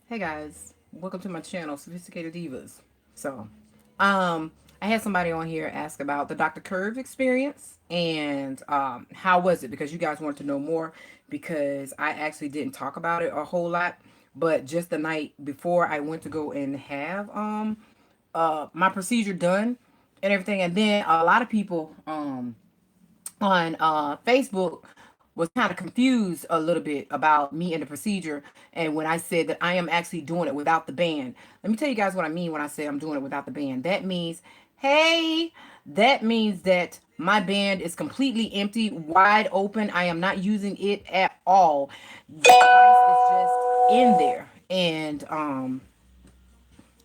Hey guys, welcome to my channel, Sophisticated Divas. So, I had somebody on here ask about the Dr. Curve experience and how was it? Because you guys wanted to know more because I actually didn't talk about it a whole lot, but just the night before I went to go and have my procedure done and everything, and then a lot of people on Facebook was kind of confused a little bit about me and the procedure. And when I said that I am actually doing it without the band, let me tell you guys what I mean when I say I'm doing it without the band. That means, hey, that means that my band is completely empty, wide open. I am not using it at all. The device is just in there. And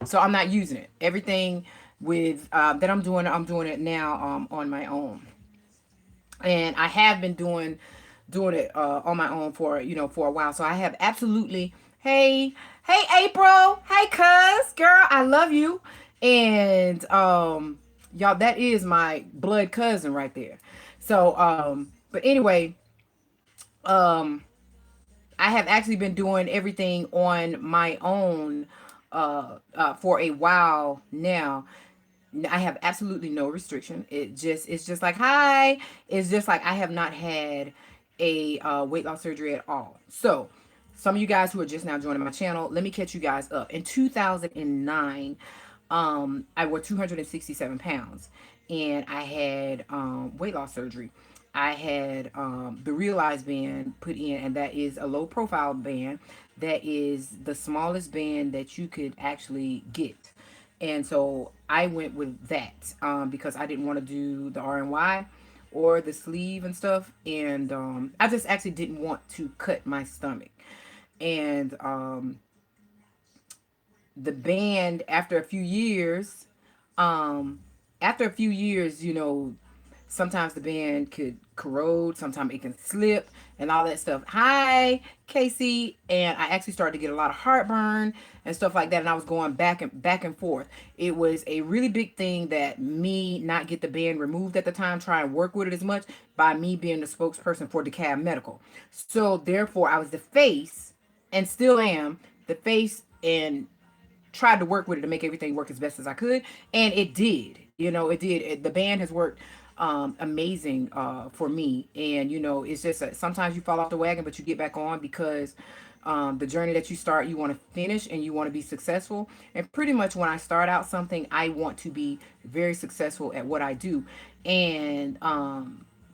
so I'm not using it. Everything with that I'm doing it now on my own, and I have been doing it on my own for for a while. So I have absolutely, hey April, hey cuz girl, I love you, and y'all, that is my blood cousin right there. So but anyway, um I have actually been doing everything on my own for a while now. I have absolutely no restriction. It's just like hi. It's just like I have not had a weight loss surgery at all. So some of you guys who are just now joining my channel, let me catch you guys up. In 2009, I wore 267 pounds, and I had weight loss surgery. I had the Realize band put in, and that is a low profile band. That is the smallest band that you could actually get. And so I went with that because I didn't want to do the RNY or the sleeve and stuff. And I just actually didn't want to cut my stomach. And the band, um, after a few years, sometimes the band could corrode, sometimes it can slip and all that stuff. Hi, Casey. And I actually started to get a lot of heartburn and stuff like that. And I was going back and forth. It was a really big thing that me not get the band removed at the time, try and work with it as much by me being the spokesperson for DeKalb Medical. So therefore I was the face and still am the face, and tried to work with it to make everything work as best as I could, and it did. It did. The band has worked amazing for me, and it's just sometimes you fall off the wagon, but you get back on because the journey that you start, you want to finish and you want to be successful. And pretty much when I start out something, I want to be very successful at what I do, and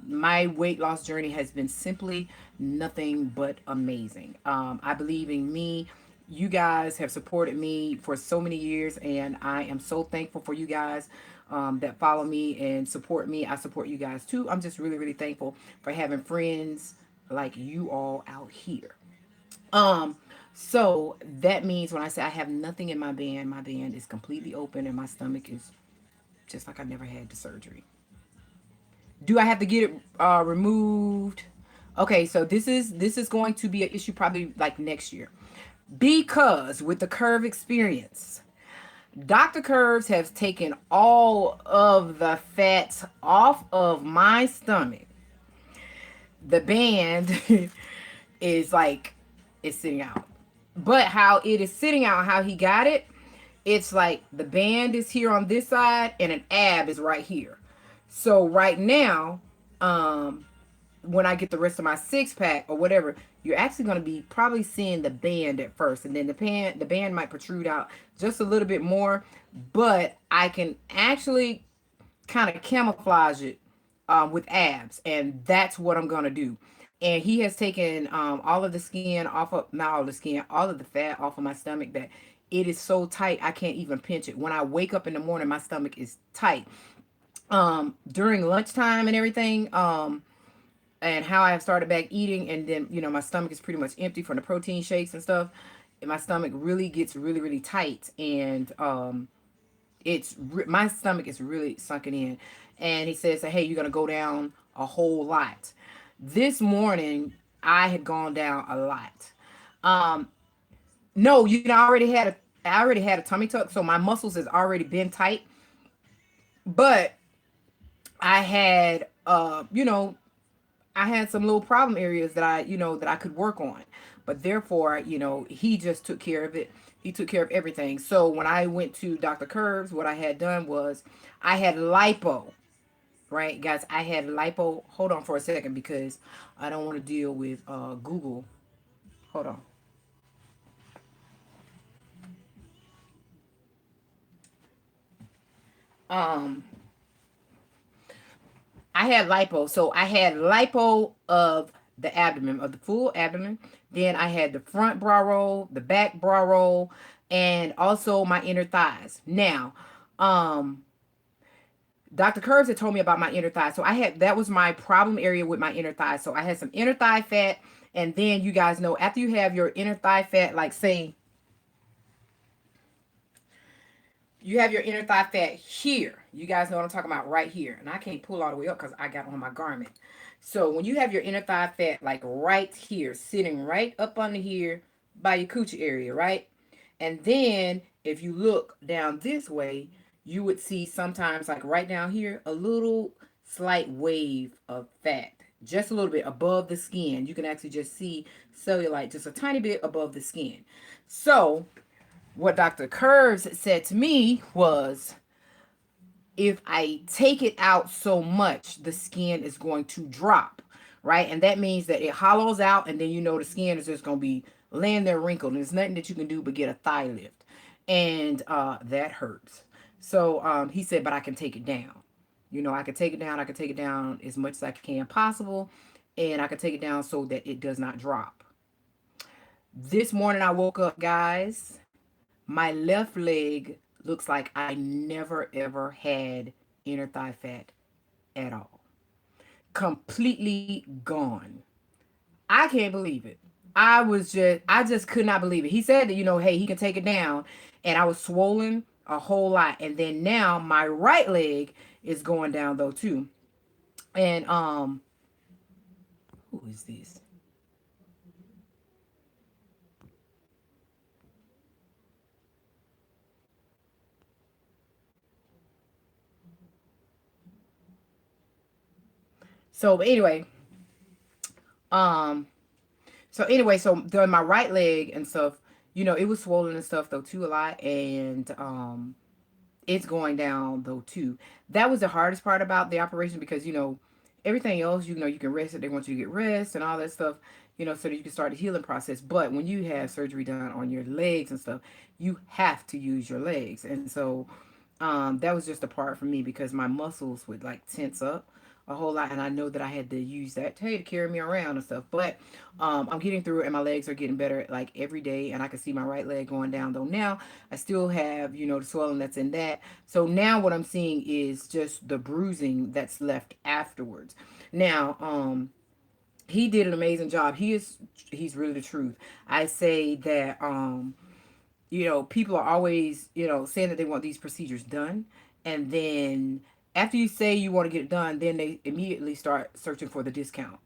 my weight loss journey has been simply nothing but amazing. I believe in me. You guys have supported me for so many years, and I am so thankful for you guys that follow me and support me. I support you guys too. I'm just really, really thankful for having friends like you all out here. Um, so that means when I say I have nothing in my band is completely open, and my stomach is just like I never had the surgery. Do I have to get it removed? Okay, so this is going to be an issue probably like next year, because with the curve experience, Dr. Curves has taken all of the fat off of my stomach. The band is like, it's sitting out. But how it is sitting out, how he got it, it's like the band is here on this side and an ab is right here. So right now, um, when I get the rest of my six pack or whatever, you're actually going to be probably seeing the band at first, and then the band might protrude out just a little bit more, but I can actually kind of camouflage it with abs, and that's what I'm going to do. And he has taken all of the skin off of, not all the skin, all of the fat off of my stomach, that it is so tight I can't even pinch it. When I wake up in the morning, my stomach is tight. During lunchtime and everything, and how I have started back eating, and then my stomach is pretty much empty from the protein shakes and stuff, and my stomach really gets really, really tight, and my stomach is really sunken in. And he says, hey, you're gonna go down a whole lot. This morning I had gone down a lot. um no, I already had a tummy tuck, so my muscles has already been tight, but I had I had some little problem areas that that I could work on. But therefore, he just took care of it. He took care of everything. So when I went to Dr. Curbs, what I had done was I had lipo, right? Guys, I had lipo. Hold on for a second because I don't want to deal with Google. Hold on. Um I had lipo. So I had lipo of the abdomen, of the full abdomen. Then I had the front bra roll, the back bra roll, and also my inner thighs. Now, um, Dr. Curves had told me about my inner thighs. So that was my problem area with my inner thighs. So I had some inner thigh fat. And then you guys know after you have your inner thigh fat, like say you have your inner thigh fat here. You guys know what I'm talking about right here. And I can't pull all the way up because I got on my garment. So when you have your inner thigh fat like right here, sitting right up under here by your coochie area, right? And then if you look down this way, you would see sometimes like right down here, a little slight wave of fat. Just a little bit above the skin. You can actually just see cellulite just a tiny bit above the skin. So what Dr. Curves said to me was if I take it out so much, the skin is going to drop, right? And that means that it hollows out, and then the skin is just going to be laying there wrinkled. And there's nothing that you can do but get a thigh lift. And that hurts. So he said, but I can take it down. I can take it down. I can take it down as much as I can possible. And I can take it down so that it does not drop. This morning I woke up, guys. My left leg looks like I never ever had inner thigh fat at all. Completely gone. I can't believe it. I just could not believe it. He said that, hey, he can take it down. And I was swollen a whole lot. And then now my right leg is going down though too. And who is this? So anyway, um, so during my right leg and stuff, it was swollen and stuff though too a lot. And it's going down though too. That was the hardest part about the operation because everything else you can rest it. They want you to get rest and all that stuff, so that you can start the healing process. But when you have surgery done on your legs and stuff, you have to use your legs. And so that was just a part for me because my muscles would like tense up a whole lot, and I know that I had to use that to carry me around and stuff. But I'm getting through it, and my legs are getting better like every day, and I can see my right leg going down. Though now I still have the swelling that's in that. So now what I'm seeing is just the bruising that's left afterwards. Now he did an amazing job. He's really the truth. I say that people are always, saying that they want these procedures done. And then after you say you want to get it done, then they immediately start searching for the discount.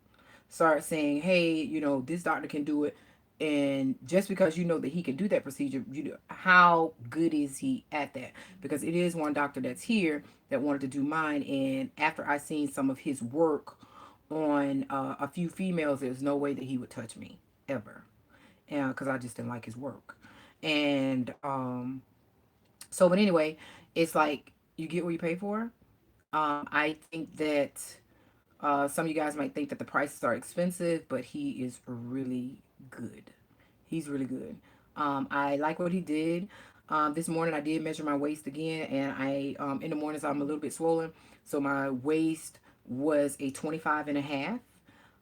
Start saying, hey, this doctor can do it. And just because you know that he can do that procedure, how good is he at that? Because it is one doctor that's here that wanted to do mine. And after I seen some of his work on a few females, there's no way that he would touch me ever. And because I just didn't like his work. And but anyway, it's like you get what you pay for. I think that some of you guys might think that the prices are expensive, but he is really good. He's really good. I like what he did. This morning I did measure my waist again, and I in the mornings I'm a little bit swollen, so my waist was a 25 and a half.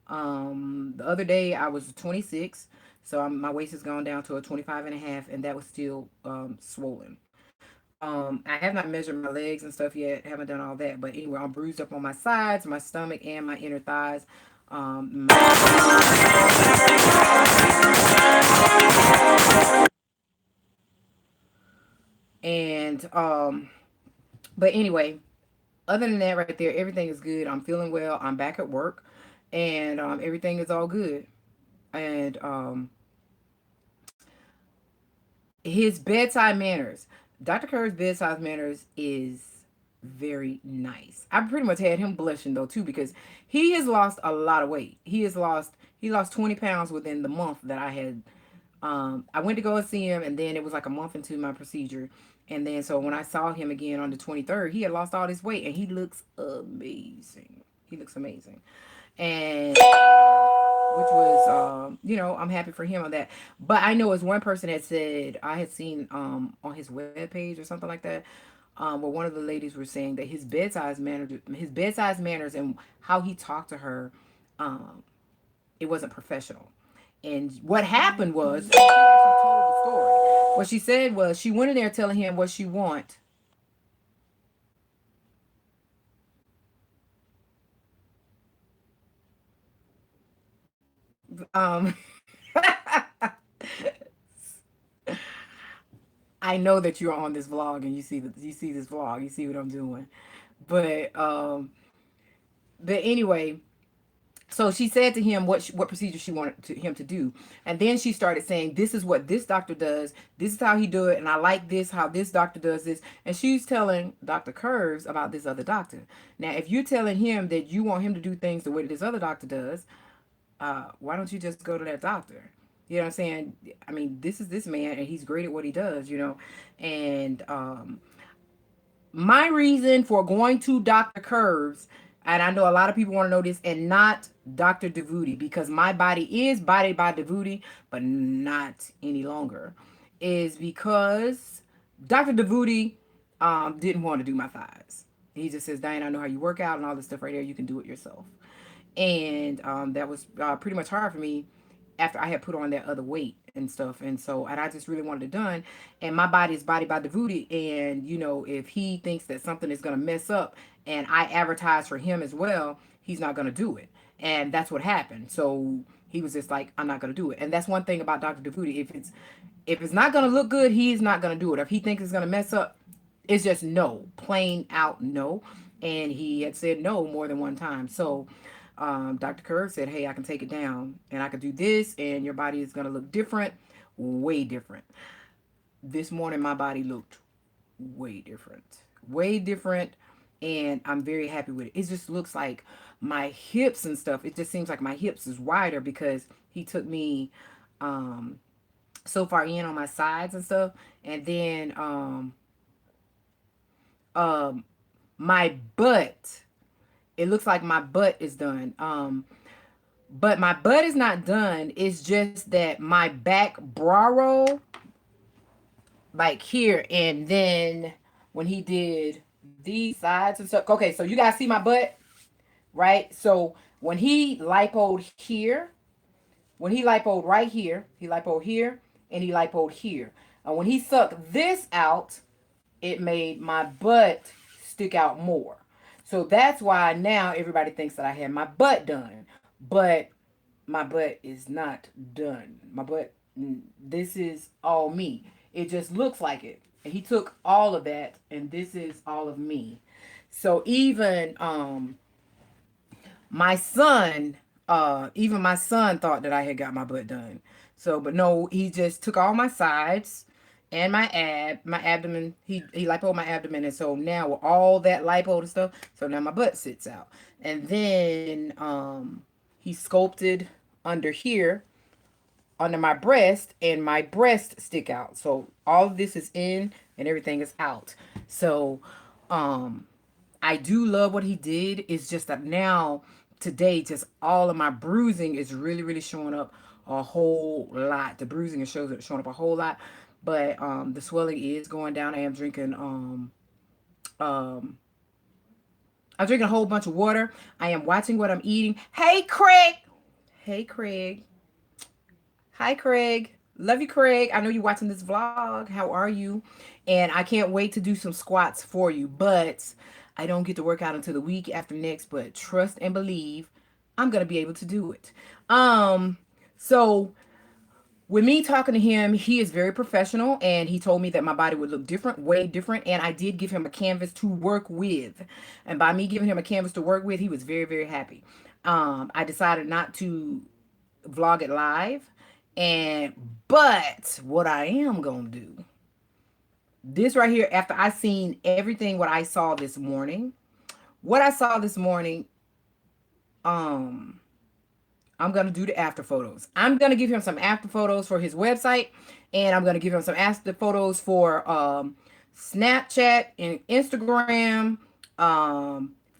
The other day I was 26, so my waist has gone down to a 25 and a half, and that was still swollen. I have not measured my legs and stuff yet. Haven't done all that. But anyway, I'm bruised up on my sides, my stomach, and my inner thighs. And but anyway, other than that, right there, everything is good. I'm feeling well. I'm back at work, and everything is all good. And his bedside manners, Dr. Kerr's bedside manners is very nice. I pretty much had him blushing though too because he has lost a lot of weight. He lost 20 pounds within the month that I had. I went to go see him, and then it was like a month into my procedure, and then so when I saw him again on the 23rd, he had lost all this weight, and he looks amazing. He looks amazing, and which was I'm happy for him on that. But I know as one person had said, I had seen on his webpage or something like that, where one of the ladies were saying that his bedside manners and how he talked to her, um, it wasn't professional. And what happened was she actually told the story. What she said was she went in there telling him what she want. Um, I know that you're on this vlog and you see this vlog, you see what I'm doing. But but anyway, so she said to him what procedure she wanted him to do, and then she started saying, "This is what this doctor does. This is how he do it, and I like this how this doctor does this." And she's telling Doctor Curves about this other doctor. Now, if you're telling him that you want him to do things the way that this other doctor does, why don't you just go to that doctor? You know what I'm saying? I mean, this is this man, and he's great at what he does. And my reason for going to Dr. Curves, and I know a lot of people want to know this, and not Dr. Devuti, because my body is bodied by Devuti, but not any longer, is because Dr. Devuti didn't want to do my thighs. He just says, Diane, I know how you work out and all this stuff right there. You can do it yourself. And that was pretty much hard for me after I had put on that other weight and stuff. And I just really wanted it done. And my body is body by Devuti. And, if he thinks that something is going to mess up and I advertise for him as well, he's not going to do it. And that's what happened. So he was just like, I'm not going to do it. And that's one thing about Dr. Devuti. If it's not going to look good, he's not going to do it. If he thinks it's going to mess up, it's just no, plain out no. And he had said no more than one time. So Dr. Kerr said, hey, I can take it down and I can do this, and your body is going to look different, way different. This morning, my body looked way different, way different. And I'm very happy with it. It just looks like my hips and stuff. It just seems like my hips is wider because he took me um, so far in on my sides and stuff. And then um, my butt, it looks like my butt is done. But my butt is not done. It's just that my back bra roll, like here, and then when he did these sides and stuff. Okay, so you guys see my butt, right? So when he lipoed here, when he lipoed right here, he lipoed here, and he lipoed here. And when he sucked this out, it made my butt stick out more. So that's why now everybody thinks that I had my butt done. But my butt is not done. My butt, this is all me. It just looks like it. And he took all of that, and this is all of me. So even my son thought that I had got my butt done. So, but no, he just took all my sides and my abdomen. He lipoed my abdomen, and so now with all that lipo and stuff, so now my butt sits out. And then he sculpted under here, under my breast, and my breast stick out. So all of this is in, and everything is out. So um I do love what he did. It's just that now, today, just all of my bruising is really, really showing up a whole lot. The bruising is showing up a whole lot, but the swelling is going down. Um I'm drinking a whole bunch of water. I am watching what I'm eating. Hey, Craig. Hey, Craig. Hi, Craig. Love you, Craig. I know you're watching this vlog. How are you? And I can't wait to do some squats for you, but I don't get to work out until the week after next, but trust and believe I'm going to be able to do it. So with me talking to him, he is very professional, and he told me that my body would look different, way different, and I did give him a canvas to work with. And by me giving him a canvas to work with, he was very, very happy. I decided not to vlog it live, but what I am gonna do This right here, after I seen everything what I saw this morning, what I saw this morning, um, I'm gonna do the after photos. I'm gonna give him some after photos for his website, and I'm gonna give him some after photos for Snapchat and Instagram,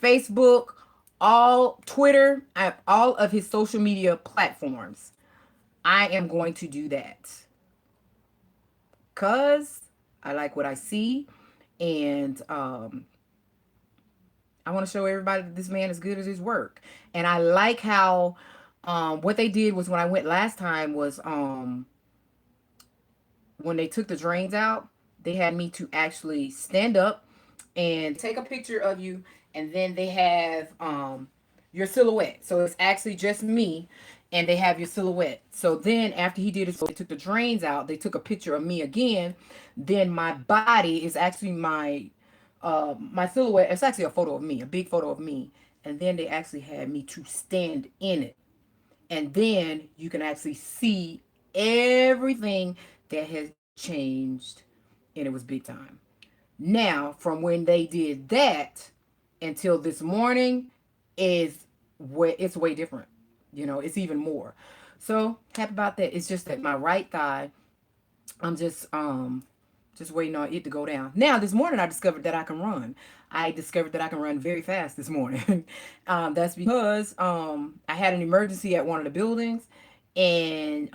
Facebook, all Twitter, all of his social media platforms. I am going to do that because I like what I see, and I want to show everybody that this man is good at his work. And I like how what they did was when I went last time was when they took the drains out, they had me to actually stand up and take a picture of you, and then they have your silhouette. So it's actually just me, and they have your silhouette. So then after he did it, so they took the drains out, they took a picture of me again. Then my body is actually my silhouette. It's actually a photo of me, a big photo of me, and then they actually had me to stand in it, and then you can actually see everything that has changed, and it was big time. Now, from when they did that until this morning, is way it's way different. It's even more. So happy about that. It's just that my right thigh, I'm just waiting on it to go down. Now, this morning I discovered that I can run. I discovered that I can run very fast this morning. That's because I had an emergency at one of the buildings, and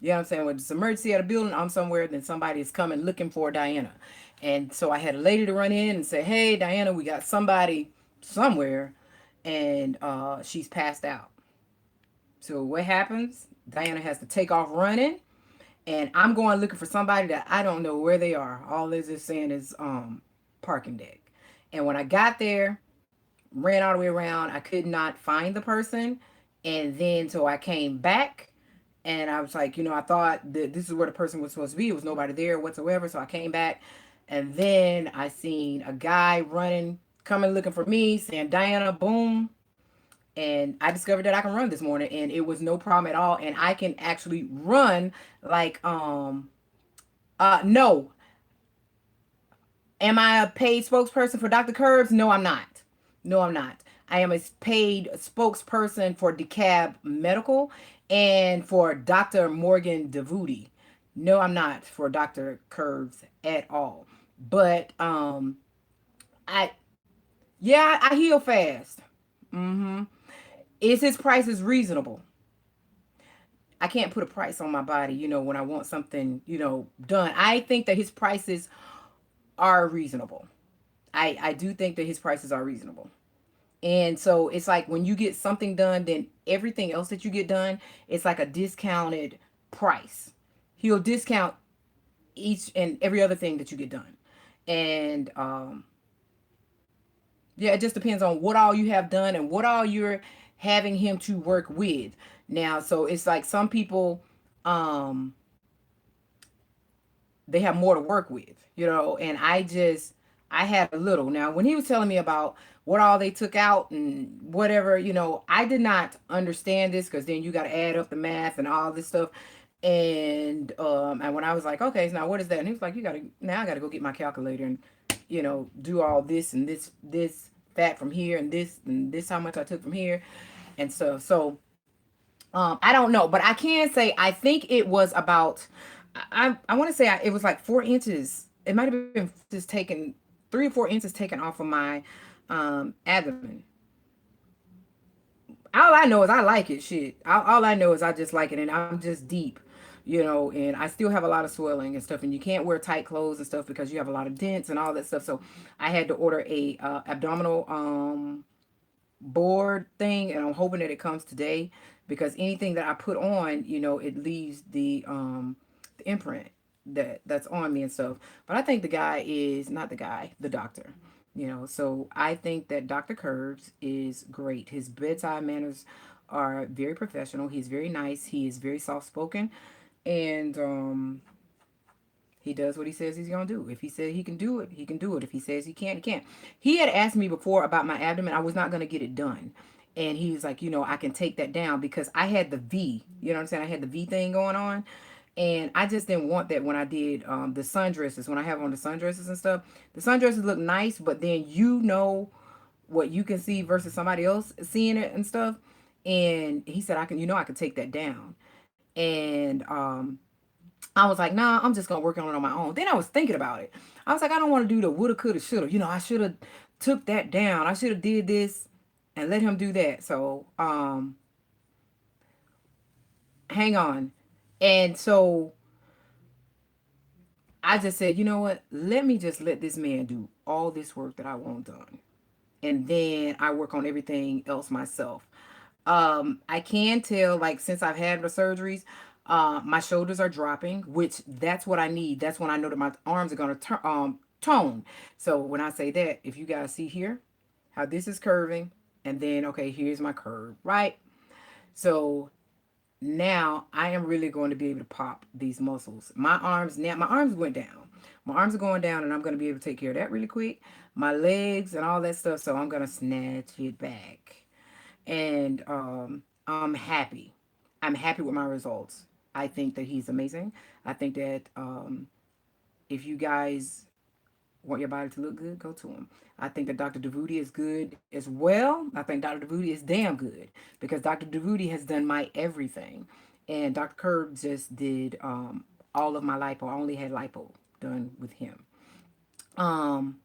you know what I'm saying? When it's an emergency at a building, I'm somewhere, then somebody is coming looking for Diana. And so I had a lady to run in and say, "Hey, Diana, we got somebody somewhere," and she's passed out. So what happens? Diana has to take off running, and I'm going looking for somebody that I don't know where they are. All this is saying is parking deck. And when I got there, ran all the way around, I could not find the person. And then so I came back, and I was like, I thought that this is where the person was supposed to be. It was nobody there whatsoever. So I came back, and then I seen a guy running, coming looking for me, saying Diana, boom. And I discovered that I can run this morning, and it was no problem at all. And I can actually run like no. Am I a paid spokesperson for Dr. Curbs? No, I'm not. No, I'm not. I am a paid spokesperson for DeKalb Medical and for Dr. Morgan Devuti. No, I'm not for Dr. Curbs at all. But I yeah, I heal fast. Mm-hmm. Is his prices reasonable? I can't put a price on my body, when I want something, done. I think that his prices are reasonable. I do think that his prices are reasonable. And so it's like when you get something done, then everything else that you get done, it's like a discounted price. He'll discount each and every other thing that you get done. And yeah, it just depends on what all you have done and what all you're having him to work with. Now, so it's like some people um they have more to work with, and I had a little. Now, when he was telling me about what all they took out and whatever, I did not understand this because then you got to add up the math and all this stuff. And when I was like, okay, so now what is that? And he was like, you got to now I got to go get my calculator and do all this and this fat from here and this how much I took from here and stuff. So I don't know, but I can say I think it was about I want to say it was like 4 inches. It might have been just taken 3 or 4 inches taken off of my abdomen. All I know is I like it. Shit. All I know is I just like it, and I'm just deep, and I still have a lot of swelling and stuff. And you can't wear tight clothes and stuff because you have a lot of dents and all that stuff. So I had to order a abdominal board thing, and I'm hoping that it comes today because anything that I put on, it leaves the imprint that's on me and stuff. But I think the guy is not the guy, the doctor. So I think that Dr. Curbs is great. His bedside manners are very professional. He's very nice. He is very soft spoken, and he does what he says he's gonna do. If he said he can do it, he can do it. If he says he can't, he can't. He had asked me before about my abdomen. I was not gonna get it done. And he was like, I can take that down because I had the V. You know what I'm saying? I had the V thing going on. And I just didn't want that when I did the sundresses. When I have on the sundresses and stuff, the sundresses look nice, but then you know what you can see versus somebody else seeing it and stuff. And he said, I can, I can take that down. And I was like, nah, I'm just gonna work on it on my own. Then I was thinking about it. I was like, I don't want to do the woulda, coulda, shoulda. I should have took that down. I should have did this and let him do that. So, hang on. And so I just said, you know what? Let me just let this man do all this work that I want done. And then I work on everything else myself. I can tell, like, since I've had the surgeries, my shoulders are dropping, which that's what I need. That's when I know that my arms are gonna tone. So when I say that, if you guys see here, how this is curving, and then okay, here's my curve, right? So now I am really going to be able to pop these muscles. My arms went down. My arms are going down, and I'm going to be able to take care of that really quick. My legs and all that stuff. So I'm going to snatch it back. And I'm happy. I'm happy with my results. I think that he's amazing. I think that if you guys want your body to look good, go to him. I think that Dr. Davuti is good as well. I think Dr. Davuti is damn good because Dr. Davuti has done my everything. And Dr. Kerr just did all of my lipo. I only had lipo done with him. Um,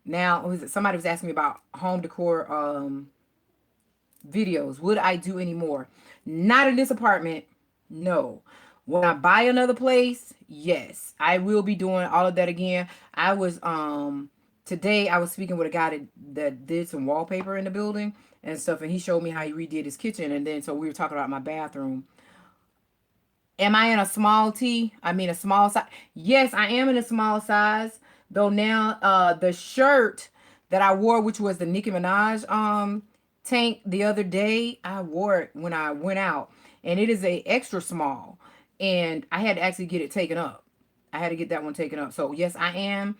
Now, somebody was asking me about home decor videos. Would I do any more? Not in this apartment. No. When I buy another place, yes, I will be doing all of that again. I was today I was speaking with a guy that did some wallpaper in the building and stuff, and he showed me how he redid his kitchen, and then so we were talking about my bathroom. Am I in a small T? I mean a small size. Yes, I am in a small size. Though now the shirt that I wore, which was the Nicki Minaj tank the other day, I wore it when I went out. And it is a extra small. And I had to actually get it taken up. I had to get that one taken up. So yes, I am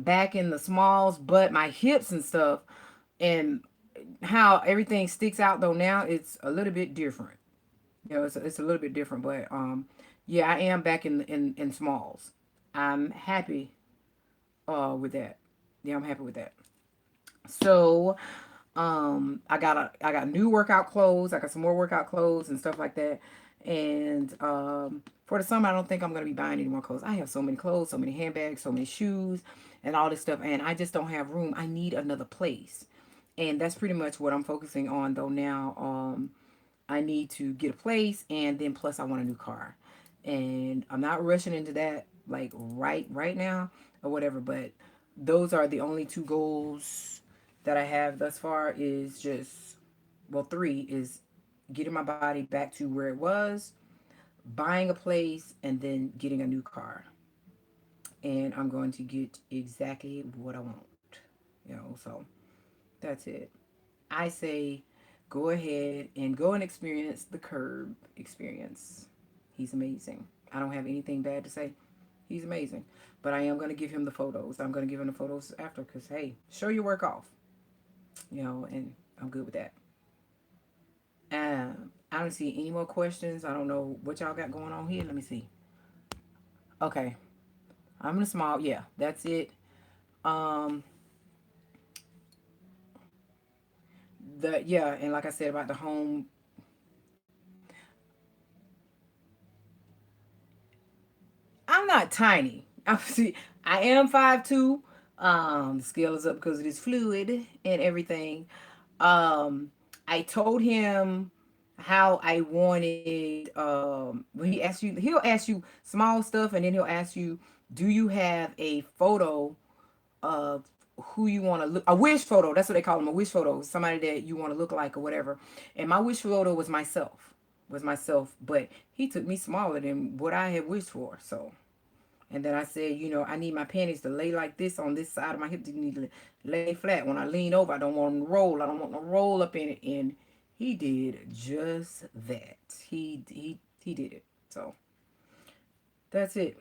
back in the smalls, but my hips and stuff and how everything sticks out though now, it's a little bit different. It's a little bit different, but yeah, I am back in smalls. I'm happy with that. Yeah, I'm happy with that. So I got new workout clothes. I got some more workout clothes and stuff like that. And for the summer, I don't think I'm gonna be buying any more clothes. I have so many clothes, so many handbags, so many shoes, and all this stuff, and I just don't have room. I need another place, and that's pretty much what I'm focusing on though now. I need to get a place, and then plus I want a new car, and I'm not rushing into that like right now or whatever. But those are the only two goals that I have thus far. Is just well, three is getting my body back to where it was, buying a place, and then getting a new car. And I'm going to get exactly what I want. So that's it. I say go ahead and go and experience the curb experience. He's amazing. I don't have anything bad to say. He's amazing. But I am going to give him the photos. I'm going to give him the photos after because, hey, show your work off. And I'm good with that. I don't see any more questions. I don't know what y'all got going on here. Let me see. Okay. I'm in a small. Yeah, that's it. Um, yeah, and like I said about the home, I'm not tiny. I see. I am 5'2". The scale is up because it is fluid and everything. Um, I told him how I wanted. When he asks you, he'll ask you small stuff, and then he'll ask you, "Do you have a photo of who you want to look? A wish photo? That's what they call them. A wish photo. Somebody that you want to look like or whatever." And my wish photo was myself. Was myself, but he took me smaller than what I had wished for. So and then I said, I need my panties to lay like this on this side of my hip. They need to lay flat. When I lean over, I don't want them to roll. I don't want them to roll up in it. And he did just that. He did it. So that's it.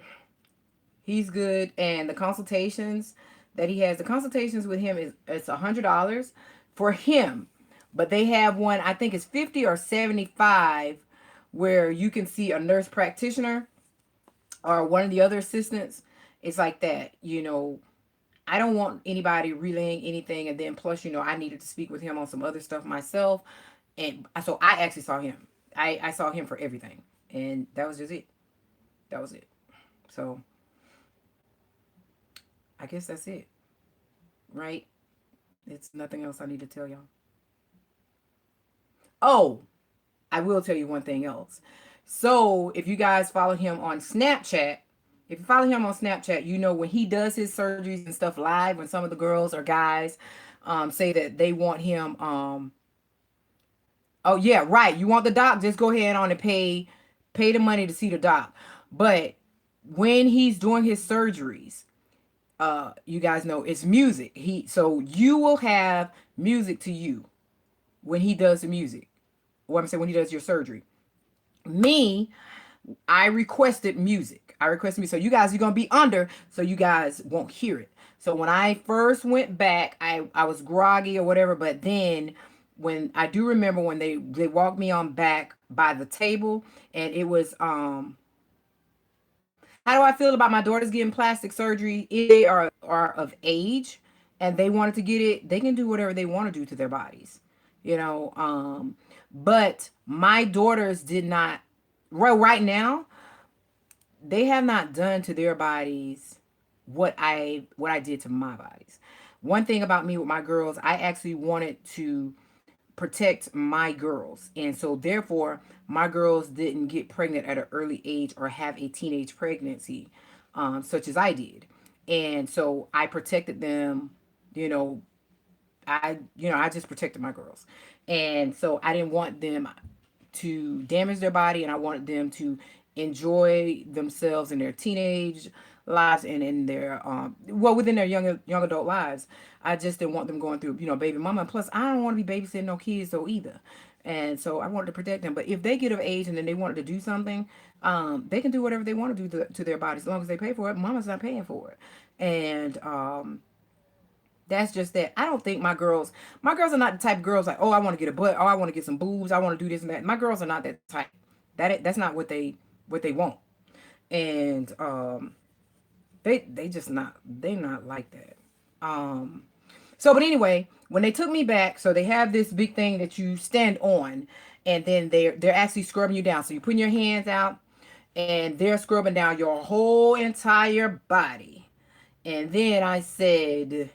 He's good. And the consultations that he has, the consultations with him is it's $100 for him. But they have one, I think it's 50 or 75 where you can see a nurse practitioner or one of the other assistants. It's like that, I don't want anybody relaying anything, and then plus, I needed to speak with him on some other stuff myself, and so I actually saw him. I saw him for everything, and that was just it. That was it. So I guess that's it, right? It's nothing else I need to tell y'all. Oh, I will tell you one thing else. So if you guys follow him on Snapchat, if you follow him on Snapchat, when he does his surgeries and stuff live, when some of the girls or guys say that they want him. Oh yeah, right. You want the doc? Just go ahead on and pay the money to see the doc. But when he's doing his surgeries, you guys know it's music. So you will have music to you when he does the music. What I'm saying, when he does your surgery. Me, I requested music. I requested music. So you guys, you're gonna be under, so you guys won't hear it. So when I first went back, I was groggy or whatever, but then when I do remember when they walked me on back by the table, and it was how do I feel about my daughters getting plastic surgery? If they are of age and they wanted to get it, they can do whatever they want to do to their bodies. You know, but my daughters did not, right now, they have not done to their bodies what I did to my bodies. One thing about me with my girls, I actually wanted to protect my girls. And so therefore, my girls didn't get pregnant at an early age or have a teenage pregnancy, such as I did. And so I protected them, you know, I just protected my girls. And so I didn't want them to damage their body, and I wanted them to enjoy themselves in their teenage lives and in their within their young adult lives. I just didn't want them going through, baby mama. And plus, I don't want to be babysitting no kids though either. And so I wanted to protect them. But if they get of age and then they wanted to do something, they can do whatever they want to do to their bodies as long as they pay for it. Mama's not paying for it. And that's just that. I don't think my girls are not the type of girls like, oh, I want to get a butt, oh, I want to get some boobs, I want to do this and that. My girls are not that type. That's not what they want. And they just not like that. Um so but anyway, when they took me back, so they have this big thing that you stand on, and then they're actually scrubbing you down. So you're putting your hands out and they're scrubbing down your whole entire body. And then I said,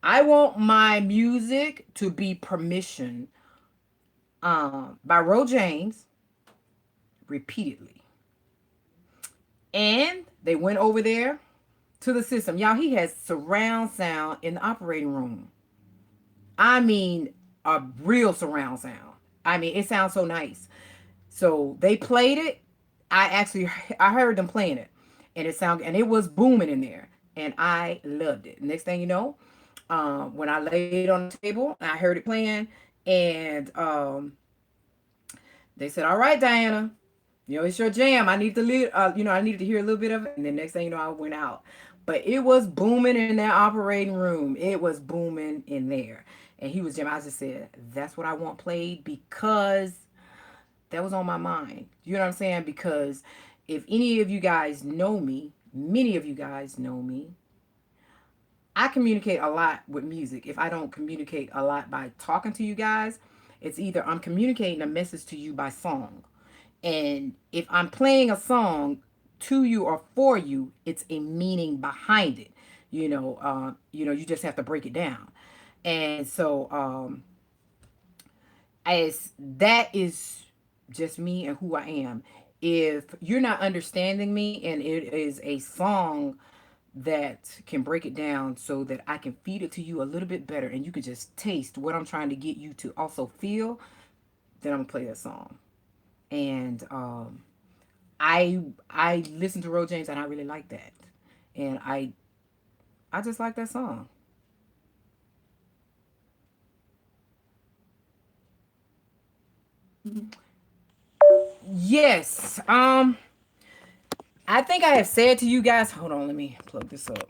I want my music to be Permission by Ro James repeatedly. And they went over there to the system. Y'all, he has surround sound in the operating room. I mean, a real surround sound. I mean, it sounds so nice. So they played it. I heard them playing it, and it was booming in there, and I loved it. Next thing you know, when I laid on the table, I heard it playing, and they said, "All right, Diana, it's your jam. I needed to hear a little bit of it." And then next thing you know, I went out. But it was booming in that operating room. It was booming in there. And he was jamming. I just said, that's what I want played because that was on my mind. You know what I'm saying? Because if any of you guys know me, many of you guys know me, I communicate a lot with music. If I don't communicate a lot by talking to you guys, it's either I'm communicating a message to you by song. And if I'm playing a song to you or for you, it's a meaning behind it. You just have to break it down. And so as that is just me and who I am. If you're not understanding me and it is a song that can break it down so that I can feed it to you a little bit better and you can just taste what I'm trying to get you to also feel, then I'm gonna play that song. And I listen to Ro James and I really like that. And I just like that song. Yes. I think I have said to you guys, hold on, let me plug this up.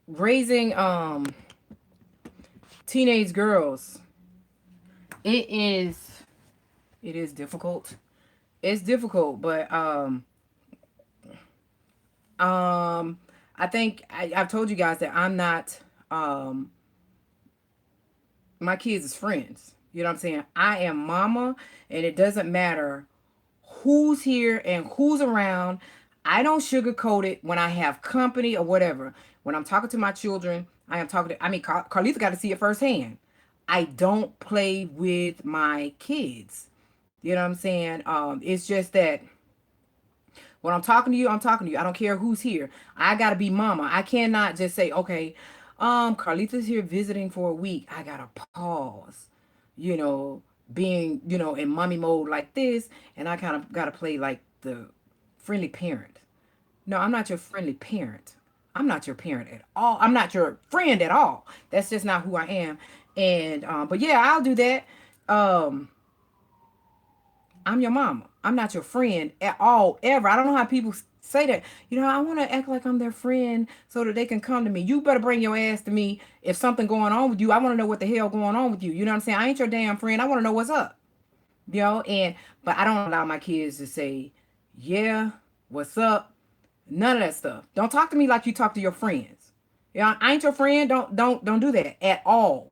Raising teenage girls, it is it is difficult. It's difficult, but um I think I've told you guys that I'm not um my kids is friends. You know what I'm saying? I am mama, and it doesn't matter who's here and who's around. I don't sugarcoat it when I have company or whatever. When I'm talking to my children, I am talking to, I mean, Carlita got to see it firsthand. I don't play with my kids. You know what I'm saying? It's just that when I'm talking to you, I'm talking to you. I don't care who's here. I gotta be mama. I cannot just say, okay, Carlita's here visiting for a week. I gotta pause, you know, being, in mommy mode like this, and I kind of gotta play like the friendly parent. No, I'm not your friendly parent. I'm not your parent at all. I'm not your friend at all. That's just not who I am. And but yeah, I'll do that. Um, I'm your mama. I'm not your friend at all, ever. I don't know how people say that. I want to act like I'm their friend so that they can come to me. You better bring your ass to me if something going on with you. I want to know what the hell going on with you. You know what I'm saying? I ain't your damn friend. I want to know what's up. And but I don't allow my kids to say, yeah, what's up? None of that stuff. Don't talk to me like you talk to your friends. I ain't your friend. Don't do that at all.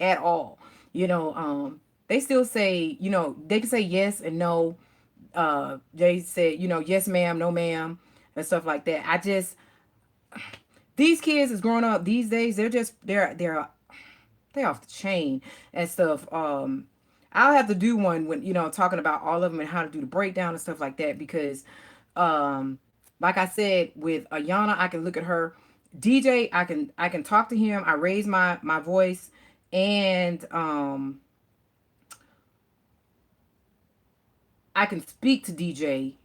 At all. They still say, they can say yes and no. They said, yes ma'am, no ma'am, and stuff like that. These kids is growing up these days, they're off the chain and stuff. I'll have to do one when, talking about all of them and how to do the breakdown and stuff like that, because um like I said, with Ayana, I can look at her. DJ, I can talk to him. I raise my voice, and I can speak to DJ,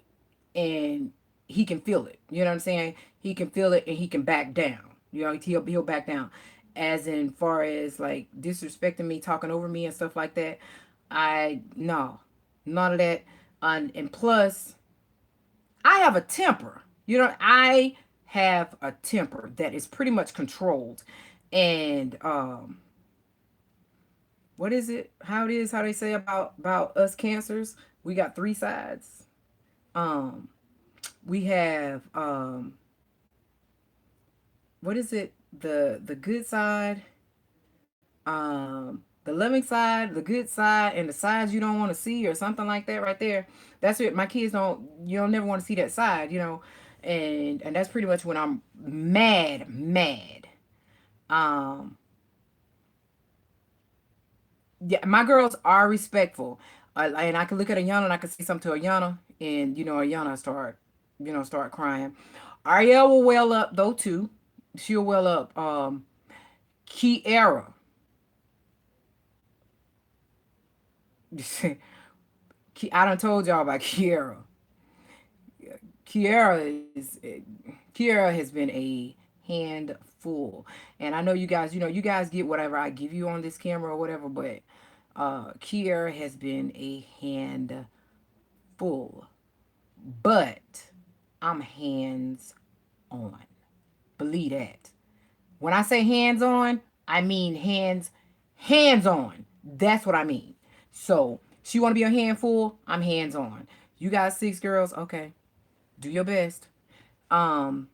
and he can feel it. You know what I'm saying? He can feel it, and he can back down. He'll back down. As in far as like disrespecting me, talking over me and stuff like that. I no, none of that. And plus, I have a temper. I have a temper that is pretty much controlled. And what is it? How it is? How they say about us cancers? We got three sides. Um, we have what is it? The good side, the loving side, the good side, and the sides you don't want to see, or something like that. Right there. That's it. My kids don't. You don't never want to see that side. And that's pretty much when I'm mad, mad. Um, yeah, my girls are respectful, and I can look at Ayana and I can say something to Ayana, and Ayana start crying. Ariel will well up though too. She'll well up. Kiara, I done told y'all about Kiara. Kiara is Kiara has been a handful, and I know you guys get whatever I give you on this camera or whatever, but Kiara has been a handful. But I'm hands on. Believe that. When I say hands on, I mean hands on. That's what I mean. So she want to be a handful. I'm hands on. You got six girls. Okay, do your best. Um,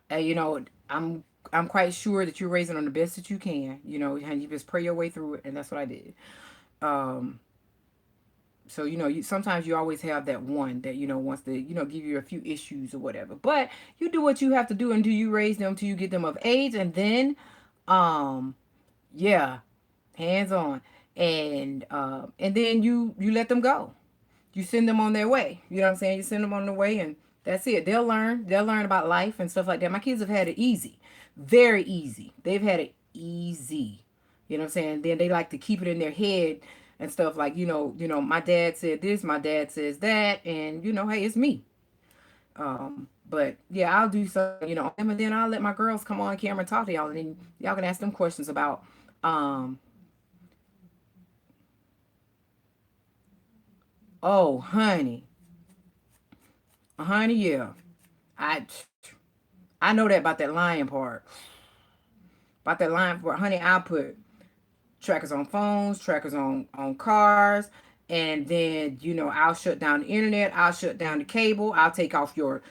I'm quite sure that you're raising them the best that you can. And you just pray your way through it, and that's what I did. Um, so sometimes you always have that one that wants to give you a few issues or whatever, but you do what you have to do until you raise them, till you get them of age, and then um yeah, hands on. And then you let them go. You send them on their way. You know what I'm saying? You send them on their way, and that's it. They'll learn about life and stuff like that. My kids have had it easy, very easy. They've had it easy. You know what I'm saying? Then they like to keep it in their head and stuff like, my dad said this, my dad says that, and hey, it's me. But yeah, I'll do something, on them, and then I'll let my girls come on camera and talk to y'all, and then y'all can ask them questions about um oh honey, yeah. I know that about that lion part. About that lion part, honey, I'll put trackers on phones, trackers on cars, and then I'll shut down the internet, I'll shut down the cable, I'll take your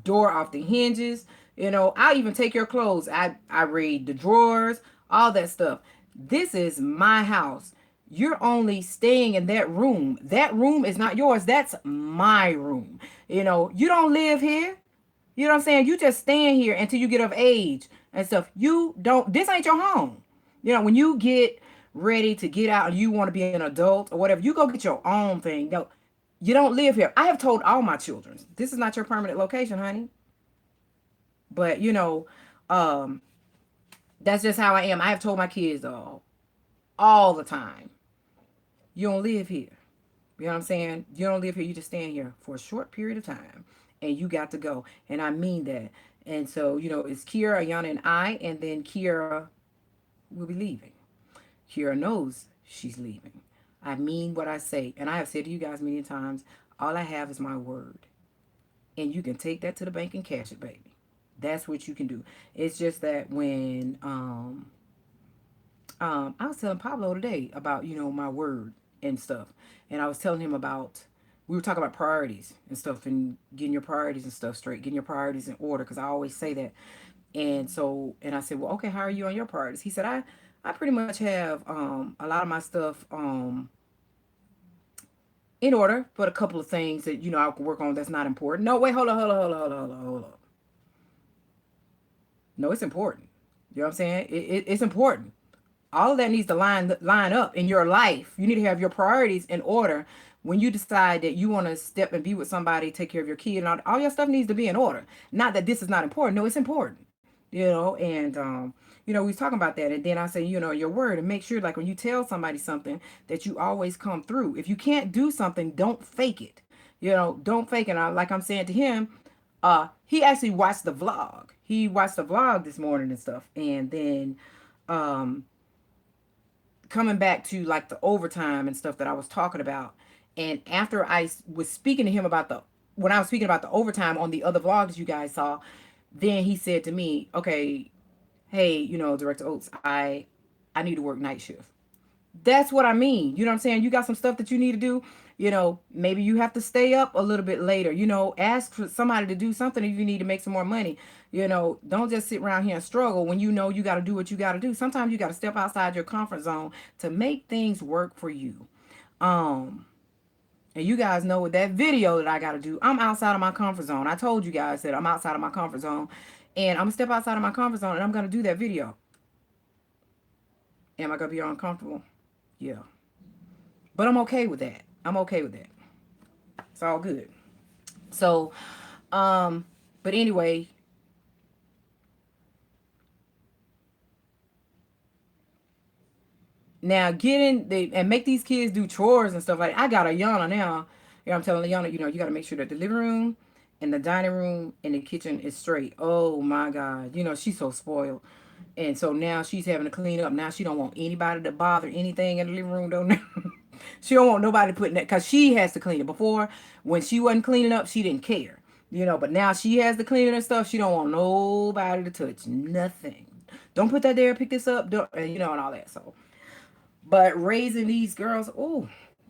door off the hinges. I'll even take your clothes. I raid the drawers, all that stuff. This is my house. You're only staying in that room. That room is not yours. That's my room. You don't live here. You know what I'm saying? You just stand here until you get of age and stuff. You don't, this ain't your home. When you get ready to get out and you want to be an adult or whatever, you go get your own thing. No, you don't live here. I have told all my children, this is not your permanent location, honey. But, um, that's just how I am. I have told my kids all the time, you don't live here. You know what I'm saying? You don't live here. You just stand here for a short period of time and you got to go. And I mean that. And so, it's Kiera, Ayana, and I. And then Kiera will be leaving. Kiera knows she's leaving. I mean what I say. And I have said to you guys many times, all I have is my word. And you can take that to the bank and cash it, baby. That's what you can do. It's just that when I was telling Pablo today about, my word and stuff. And I was telling him about, we were talking about priorities and stuff and getting your priorities and stuff straight, getting your priorities in order. Cause I always say that. And I said, well, okay, how are you on your priorities? He said, I pretty much have, a lot of my stuff, in order, but a couple of things that, I can work on that's not important. No, wait, hold on. No, it's important. You know what I'm saying? It's important. All of that needs to line up in your life. You need to have your priorities in order when you decide that you want to step and be with somebody, take care of your kid, and all your stuff needs to be in order. Not that this is not important. No, it's important. And we was talking about that, and then I say, your word, and make sure, like when you tell somebody something, that you always come through. If you can't do something, don't fake it. Don't fake it. Like I'm saying to him, he actually watched the vlog. He watched the vlog this morning and stuff, and then um coming back to like the overtime and stuff that I was talking about. And after I was speaking to him about when I was speaking about the overtime on the other vlog that you guys saw, then he said to me, okay, hey, Director Oates, I need to work night shift. That's what I mean. You know what I'm saying? You got some stuff that you need to do. Maybe you have to stay up a little bit later. Ask for somebody to do something if you need to make some more money. Don't just sit around here and struggle when you got to do what you got to do. Sometimes you got to step outside your comfort zone to make things work for you. Um, and you guys know with that video that I got to do, I'm outside of my comfort zone. I told you guys that I'm outside of my comfort zone, and I'm gonna step outside of my comfort zone and I'm gonna do that video. Am I gonna be uncomfortable? Yeah. But I'm okay with that. I'm okay with that. It's all good. So, um, but anyway, now getting the and make these kids do chores and stuff like that. I got a Yana now. I'm telling Yana, you got to make sure that the living room and the dining room and the kitchen is straight. Oh my God. She's so spoiled. And so now she's having to clean up. Now she don't want anybody to bother anything in the living room. Don't she don't want nobody putting that because she has to clean it. Before, when she wasn't cleaning up, she didn't care. But now she has to clean it and stuff. She don't want nobody to touch nothing. Don't put that there. Pick this up. Don't, and all that. So, but raising these girls,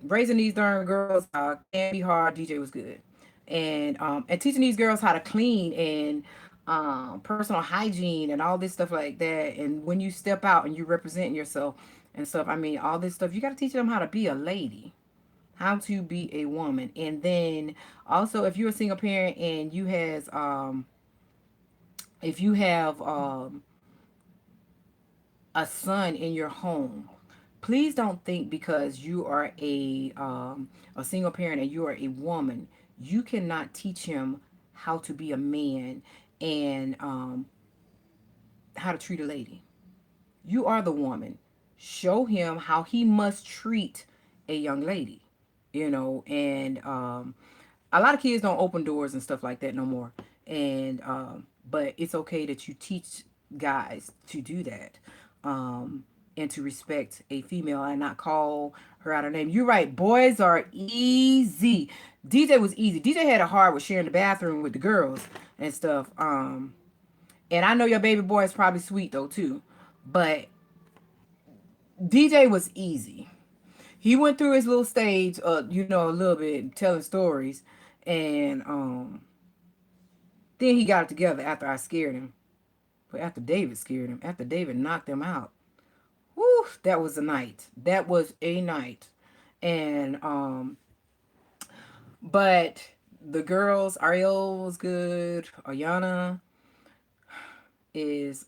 raising these darn girls can be hard. DJ was good, and teaching these girls how to clean and personal hygiene and all this stuff like that. And when you step out and you represent yourself and stuff, I mean, all this stuff, you got to teach them how to be a lady, how to be a woman. And then also, if you're a single parent and if you have a son in your home, please don't think because you are a single parent and you are a woman, you cannot teach him how to be a man and how to treat a lady. You are the woman. Show him how he must treat a young lady. And a lot of kids don't open doors and stuff like that no more. And but it's okay that you teach guys to do that. And to respect a female and not call her out her name. You're right. Boys are easy. DJ was easy. DJ had a hard with sharing the bathroom with the girls and stuff. And I know your baby boy is probably sweet though too, but DJ was easy. He went through his little stage, a little bit telling stories, and then he got it together after I scared him. But after David scared him, after David knocked him out, whew, that was a night. That was a night. And but the girls, Ariel was good, Ayana is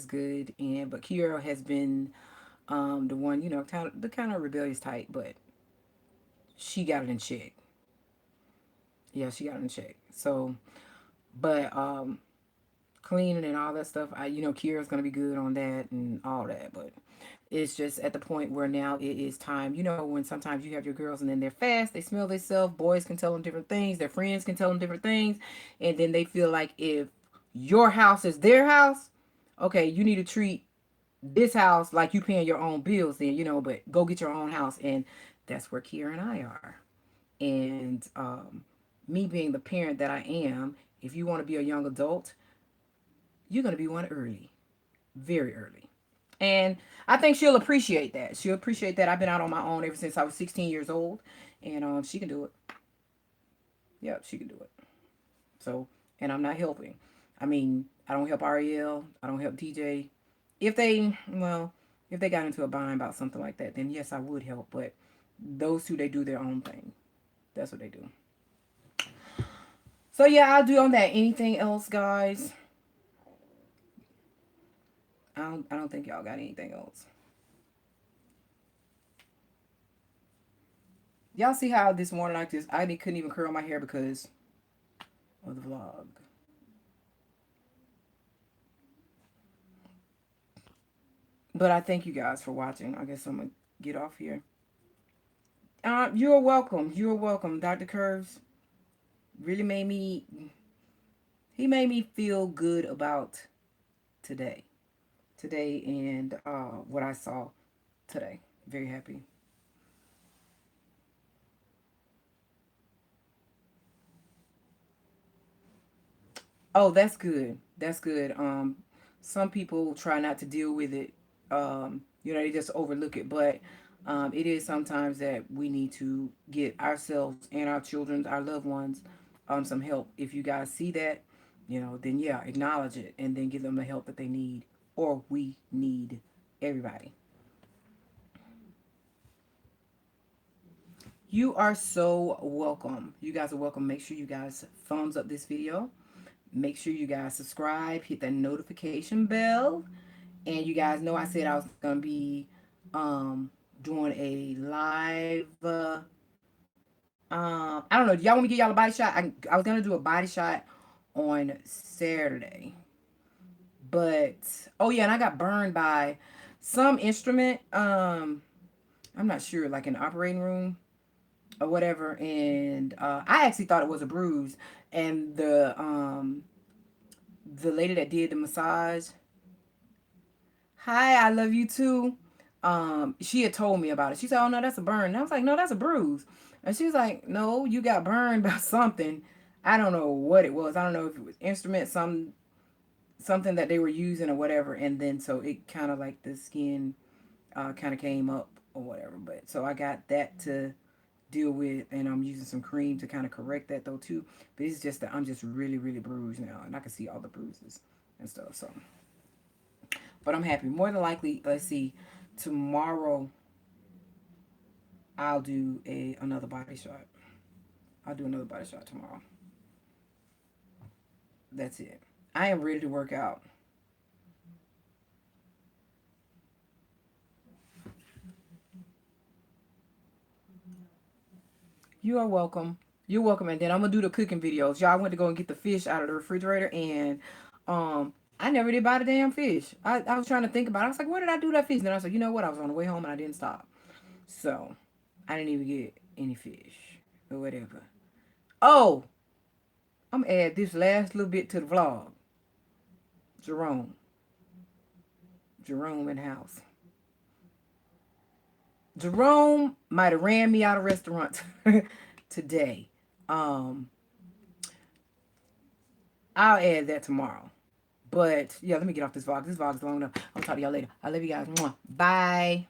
good, and but Kira has been the one, kind of rebellious type, but she got it in check. Yeah, she got it in check. So, but cleaning and all that stuff, Kira's gonna be good on that and all that, but it's just at the point where now it is time. When sometimes you have your girls and then they're fast, they smell themselves. Boys can tell them different things. Their friends can tell them different things, and then they feel like if your house is their house, okay, you need to treat this house like you paying your own bills. Then but go get your own house, and that's where Kira and I are. And me being the parent that I am, if you want to be a young adult, you're gonna be one early, very early. And I think she'll appreciate that. She'll appreciate that I've been out on my own ever since I was 16 years old, and she can do it. Yep, she can do it. So, and I'm not helping. I mean, I don't help Ariel. I don't help DJ. If they, well, if they got into a bind about something like that, then yes, I would help. But those two, they do their own thing. That's what they do. So yeah, I'll do on that. Anything else, guys? I don't think y'all got anything else. Y'all see how this morning like this, I couldn't even curl my hair because of the vlog. But I thank you guys for watching. I guess I'm gonna get off here. You're welcome. You're welcome. Dr. Curves really made me. He made me feel good about today. Today and what I saw today. Very happy. Oh, that's good. That's good. Some people try not to deal with it. They just overlook it. But it is sometimes that we need to get ourselves and our children, our loved ones, some help. If you guys see that, then yeah, acknowledge it and then give them the help that they need, or we need everybody. You are so welcome. You guys are welcome. Make sure you guys thumbs up this video. Make sure you guys subscribe, hit that notification bell. And you guys know I said I was gonna be um doing a live I don't know, do y'all want me to give y'all a body shot? I was gonna do a body shot on Saturday. But oh yeah, and I got burned by some instrument. I'm not sure, like in the operating room or whatever. And I actually thought it was a bruise. And the lady that did the massage, hi, I love you too. She had told me about it. She said, "Oh no, that's a burn." And I was like, "No, that's a bruise." And she was like, "No, you got burned by something. I don't know what it was. I don't know if it was instrument, something that they were using or whatever." And then so it kind of like the skin kind of came up or whatever. But so I got that to deal with, and I'm using some cream to kind of correct that though too. But it's just that I'm just really, really bruised now, and I can see all the bruises and stuff. So, but I'm happy. More than likely, let's see, tomorrow I'll do a another body shot. I'll do another body shot tomorrow. That's it. I am ready to work out. You are welcome. You're welcome. And then I'm gonna do the cooking videos. Y'all went to go and get the fish out of the refrigerator, and I never did buy the damn fish. I was trying to think about it. I was like, where did I do that fish? And then I was like, you know what? I was on the way home and I didn't stop. So I didn't even get any fish or whatever. Oh, I'm gonna add this last little bit to the vlog. Jerome. Jerome in the house. Jerome might have ran me out of restaurants today. Um, I'll add that tomorrow. But yeah, let me get off this vlog. This vlog is long enough. I'll talk to y'all later. I love you guys. Mwah. Bye.